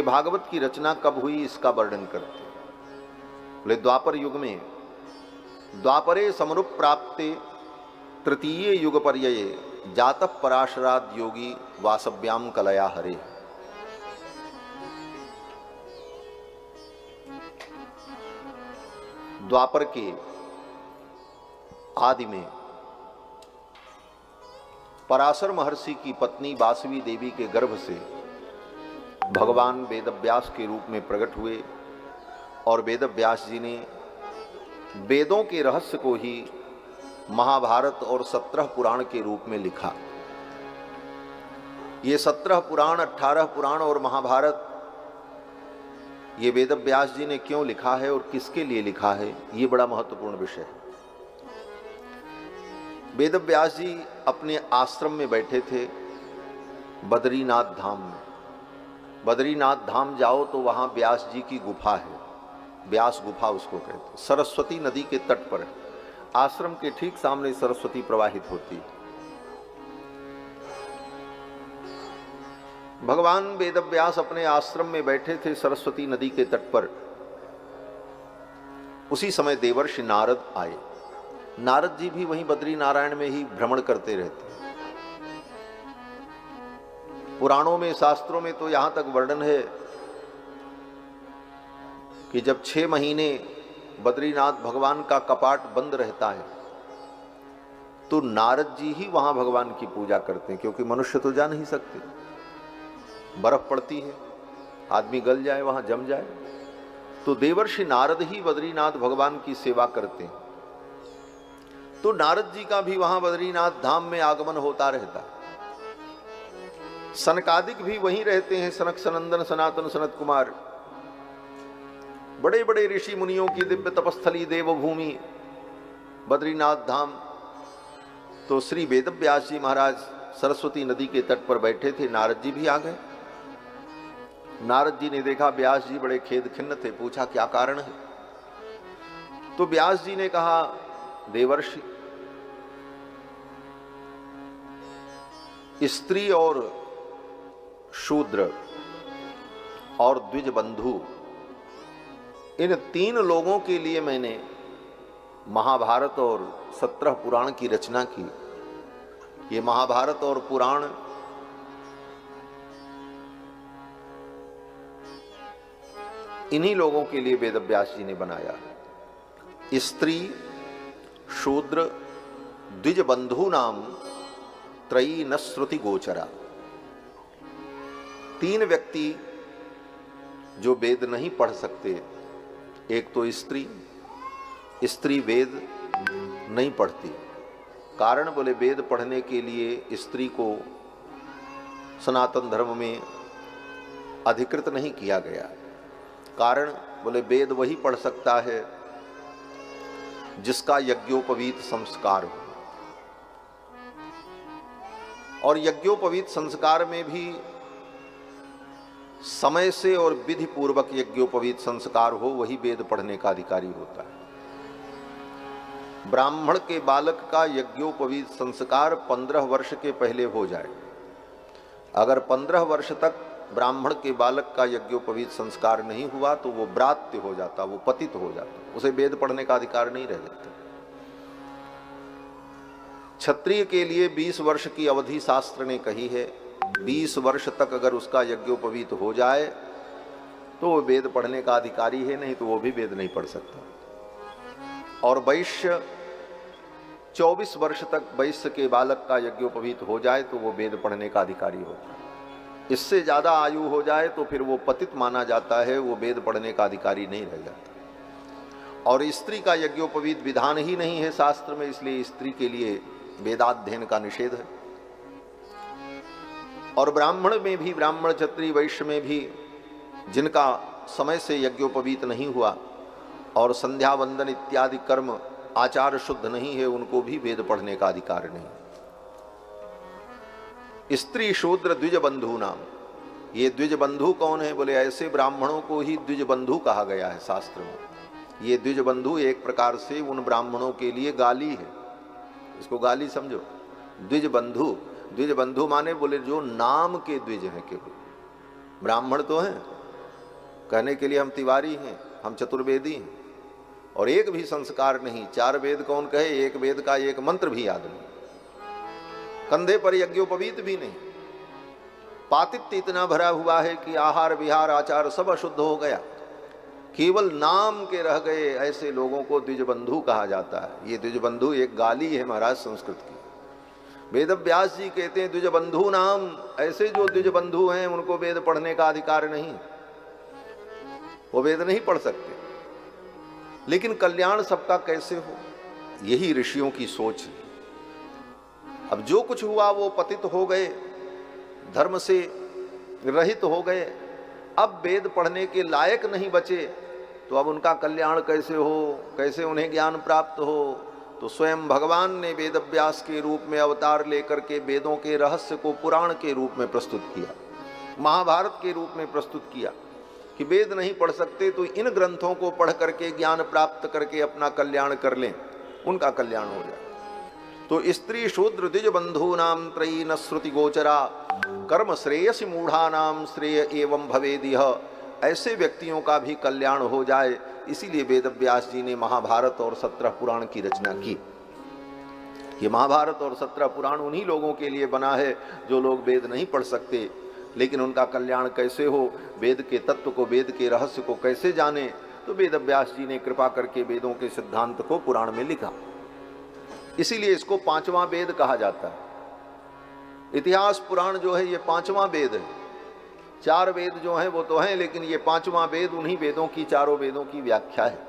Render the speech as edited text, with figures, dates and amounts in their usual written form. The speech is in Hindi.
भागवत की रचना कब हुई इसका वर्णन करते। बोले द्वापर युग में, द्वापरे समनुप्राप्ते तृतीय युग पर्यये जातः पराशराद योगी वासव्याम कलया हरे। द्वापर के आदि में पराशर महर्षि की पत्नी वासवी देवी के गर्भ से भगवान वेदव्यास के रूप में प्रकट हुए और वेदव्यास जी ने वेदों के रहस्य को ही महाभारत और 17 पुराण के रूप में लिखा। ये 17 पुराण, 18 पुराण और महाभारत, ये वेदव्यास जी ने क्यों लिखा है और किसके लिए लिखा है, ये बड़ा महत्वपूर्ण विषय है। वेदव्यास जी अपने आश्रम में बैठे थे बद्रीनाथ धाम में। बद्रीनाथ धाम जाओ तो वहाँ व्यास जी की गुफा है, व्यास गुफा उसको कहते हैं। सरस्वती नदी के तट पर है, आश्रम के ठीक सामने सरस्वती प्रवाहित होती है। भगवान वेदव्यास अपने आश्रम में बैठे थे सरस्वती नदी के तट पर। उसी समय देवर्षि नारद आए। नारद जी भी वहीं बद्री नारायण में ही भ्रमण करते रहते। पुराणों में, शास्त्रों में तो यहां तक वर्णन है कि जब 6 महीने बद्रीनाथ भगवान का कपाट बंद रहता है तो नारद जी ही वहां भगवान की पूजा करते हैं, क्योंकि मनुष्य तो जा नहीं सकते, बर्फ पड़ती है, आदमी गल जाए, वहां जम जाए। तो देवर्षि नारद ही बद्रीनाथ भगवान की सेवा करते हैं। तो नारद जी का भी वहां बद्रीनाथ धाम में आगमन होता रहता है। सनकादिक भी वहीं रहते हैं, सनक सनंदन सनातन सनत कुमार, बड़े बड़े ऋषि मुनियों की दिव्य तपस्थली देवभूमि बद्रीनाथ धाम। तो श्री वेदव्यास जी महाराज सरस्वती नदी के तट पर बैठे थे, नारद जी भी आ गए। नारद जी ने देखा व्यास जी बड़े खेद खिन्न थे, पूछा क्या कारण है। तो व्यास जी ने कहा, देवर्षि, स्त्री और शूद्र और द्विज बंधु, इन 3 लोगों के लिए मैंने महाभारत और 17 पुराण की रचना की। ये महाभारत और पुराण इन्हीं लोगों के लिए वेदव्यास जी ने बनाया। स्त्री, शूद्र, द्विज बंधु नाम त्रयी न श्रुति गोचरा। 3 व्यक्ति जो वेद नहीं पढ़ सकते। एक तो स्त्री, स्त्री वेद नहीं पढ़ती। कारण बोले वेद पढ़ने के लिए स्त्री को सनातन धर्म में अधिकृत नहीं किया गया। कारण बोले वेद वही पढ़ सकता है जिसका यज्ञोपवीत संस्कार हो, और यज्ञोपवीत संस्कार में भी समय से और विधि पूर्वक यज्ञोपवीत संस्कार हो, वही वेद पढ़ने का अधिकारी होता है। ब्राह्मण के बालक का यज्ञोपवीत संस्कार 15 वर्ष के पहले हो जाए। अगर 15 वर्ष तक ब्राह्मण के बालक का यज्ञोपवीत संस्कार नहीं हुआ तो वो ब्रात्य हो जाता, वो पतित हो जाता, उसे वेद पढ़ने का अधिकार नहीं रह जाता। क्षत्रिय के लिए 20 वर्ष की अवधि शास्त्र ने कही है। 20 वर्ष तक अगर उसका यज्ञोपवीत हो जाए तो वो वेद पढ़ने का अधिकारी है, नहीं तो वो भी वेद नहीं पढ़ सकता। और वैश्य 24 वर्ष तक वैश्य के बालक का यज्ञोपवीत हो जाए तो वो वेद पढ़ने का अधिकारी होता है। इससे ज़्यादा आयु हो जाए तो फिर वो पतित माना जाता है, वो वेद पढ़ने का अधिकारी नहीं रह जाता। और स्त्री का यज्ञोपवीत विधान ही नहीं है शास्त्र में, इसलिए स्त्री के लिए वेदाध्ययन का निषेध है। और ब्राह्मण में भी, ब्राह्मण क्षत्रिय वैश्य में भी जिनका समय से यज्ञोपवीत नहीं हुआ और संध्या वंदन इत्यादि कर्म आचार शुद्ध नहीं है, उनको भी वेद पढ़ने का अधिकार नहीं। स्त्री, शूद्र, द्विज बंधु नाम। ये द्विज बंधु कौन है? बोले ऐसे ब्राह्मणों को ही द्विज बंधु कहा गया है शास्त्र में। ये द्विज बंधु एक प्रकार से उन ब्राह्मणों के लिए गाली है, इसको गाली समझो। द्विज बंधु, द्विज बंधु माने बोले जो नाम के द्विज हैं, केवल ब्राह्मण तो हैं कहने के लिए हम तिवारी हैं, हम चतुर्वेदी हैं, और एक भी संस्कार नहीं। 4 वेद कौन कहे, एक वेद का एक मंत्र भी याद नहीं, कंधे पर यज्ञोपवीत भी नहीं, पातित्य इतना भरा हुआ है कि आहार विहार आचार सब अशुद्ध हो गया, केवल नाम के रह गए। ऐसे लोगों को द्विजबंधु कहा जाता है। ये द्विजबंधु एक गाली है महाराज संस्कृत की। वेद व्यास जी कहते हैं द्विजबंधु नाम, ऐसे जो द्विजबंधु हैं उनको वेद पढ़ने का अधिकार नहीं, वो वेद नहीं पढ़ सकते। लेकिन कल्याण सबका कैसे हो, यही ऋषियों की सोच है। अब जो कुछ हुआ वो पतित हो गए, धर्म से रहित हो गए, अब वेद पढ़ने के लायक नहीं बचे, तो अब उनका कल्याण कैसे हो, कैसे उन्हें ज्ञान प्राप्त हो। तो स्वयं भगवान ने वेद व्यास के रूप में अवतार लेकर के वेदों के रहस्य को पुराण के रूप में प्रस्तुत किया, महाभारत के रूप में प्रस्तुत किया कि वेद नहीं पढ़ सकते तो इन ग्रंथों को पढ़ करके ज्ञान प्राप्त करके अपना कल्याण कर लें, उनका कल्याण हो जाए। तो स्त्री शूद्र द्विज बंधु नाम त्रयी न श्रुति गोचरा कर्म श्रेयसी मूढ़ा नाम श्रेय एवं भवेदिह, ऐसे व्यक्तियों का भी कल्याण हो जाए। इसीलिए वेद व्यास जी ने महाभारत और 17 पुराण की रचना की। ये महाभारत और 17 पुराण उन्हीं लोगों के लिए बना है जो लोग वेद नहीं पढ़ सकते, लेकिन उनका कल्याण कैसे हो, वेद के तत्व को, वेद के रहस्य को कैसे जाने। तो वेद व्यास जी ने कृपा करके वेदों के सिद्धांत को पुराण में लिखा। इसीलिए इसको 5वां वेद कहा जाता है। इतिहास पुराण जो है ये 5वां वेद है। 4 वेद जो हैं वो तो हैं, लेकिन ये 5वां वेद उन्हीं वेदों की, चारों वेदों की व्याख्या है।